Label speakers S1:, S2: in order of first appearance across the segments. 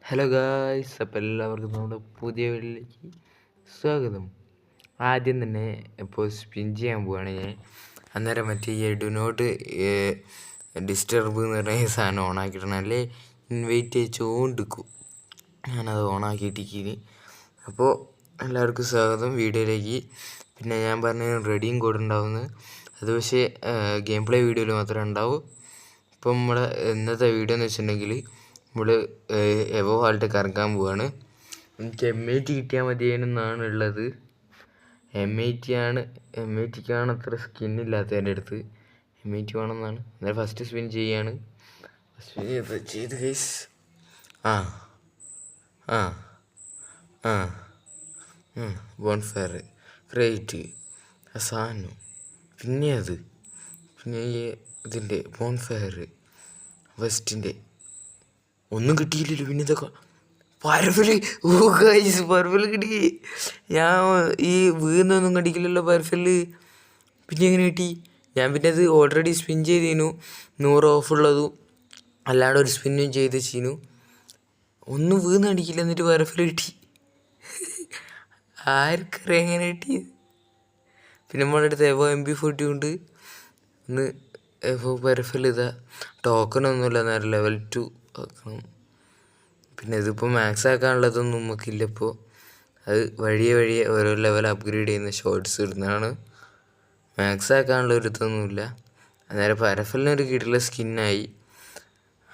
S1: Hello guys, അപ്പോൾ എല്ലാവർക്കും നമ്മുടെ പുതിയ വീഡിയോയിലേക്ക് സ്വാഗതം. ആദ്യം തന്നെ ഇപ്പോൾ സ്പിൻ ചെയ്യാൻ പോവുകയാണ് ഞാൻ. അന്നേരം മറ്റേ ഈ ഡു നോട്ട് ഡിസ്റ്റർബ് എന്ന് പറഞ്ഞ സാധനം ഓണാക്കിയിട്ടാണ്, അല്ലേ ഇൻവൈറ്റ് ചോണ്ടിക്കും. ഞാനത് ഓണാക്കിയിട്ടിരിക്കുന്നു. അപ്പോൾ എല്ലാവർക്കും സ്വാഗതം വീഡിയോയിലേക്ക്. പിന്നെ ഞാൻ പറഞ്ഞ റെഡിയും കോഡ് ഉണ്ടാവുന്നത്, അത് പക്ഷേ ഗെയിം പ്ലേ വീഡിയോയിൽ മാത്രമേ ഉണ്ടാവൂ. ഇപ്പം നമ്മുടെ ഇന്നത്തെ വീഡിയോ എന്ന് വെച്ചിട്ടുണ്ടെങ്കിൽ, നമ്മൾ എവോ ഹാൾട്ട് കറക്കാൻ പോവാണ്. എനിക്ക് M80 കിട്ടിയാൽ മതിയെന്നാണ് ഉള്ളത്. M80ക്കാണ് അത്ര സ്കിന്നില്ലാത്ത എൻ്റെ അടുത്ത്. M80 വേണമെന്നാണ്. അന്നേരം ഫസ്റ്റ് സ്പിൻ ചെയ്യാണ്. ചെയ്ത് ഗൈസ്. ബോൺഫയർ ക്രേറ്റ് സാധനം, പിന്നെ ഇതിൻ്റെ ബോൺഫയർ വെസ്റ്റിൻ്റെ ഒന്നും കിട്ടിയില്ലല്ലോ. പിന്നെ ഇതൊക്കെ പർഫിൽ. പർഫിൽ കിട്ടി. ഞാൻ ഈ വീന്നൊന്നും കടിക്കില്ലല്ലോ പർഫിൽ. പിന്നെ എങ്ങനെ കിട്ടി? ഞാൻ പിന്നെ അത് ഓൾറെഡി സ്പിൻ ചെയ്തിരുന്നു, 100 ഓഫുള്ളതും അല്ലാണ്ട് ഒരു സ്പിന്നും ചെയ്ത് വെച്ചിരുന്നു. ഒന്നും വീന്ന് കടിക്കില്ല, എന്നിട്ട് പർഫിൽ കിട്ടി. ആർക്കറിയാം എങ്ങനെ കിട്ടി. പിന്നെ നമ്മളുടെ അടുത്ത് എവോ MP40 ഉണ്ട്. ഒന്ന് എവോ പർഫിൽ ഇതാ ടോക്കണൊന്നുമില്ല, നേരം ലെവൽ 2 ആക്കണം. പിന്നെ ഇതിപ്പോൾ മാക്സ് ആക്കാനുള്ളതൊന്നും നമുക്കില്ല. ഇപ്പോൾ അത് വഴിയെ ഓരോ ലെവൽ അപ്ഗ്രേഡ് ചെയ്യുന്ന ഷോർട്സ് ഇടുന്നതാണ്. മാക്സ് ആക്കാനുള്ള ഒരു ഇതൊന്നുമില്ല. അന്നേരം പരഫലിനൊരു കിട്ടുള്ള സ്കിന്നായി.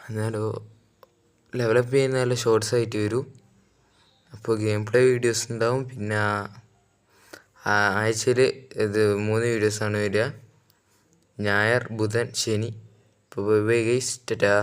S1: അന്നേരം ലെവലപ്പ് ചെയ്യുന്ന നല്ല ഷോർട്സ് ആയിട്ട് വരും. അപ്പോൾ ഗെയിം പ്ലേ വീഡിയോസ് ഉണ്ടാവും. പിന്നെ ആഴ്ചയിൽ 3 വീഡിയോസാണ് വരിക: ഞായർ, ബുധൻ, ശനി. അപ്പോൾ ബൈ ഗൈസ്, ടാറ്റാ.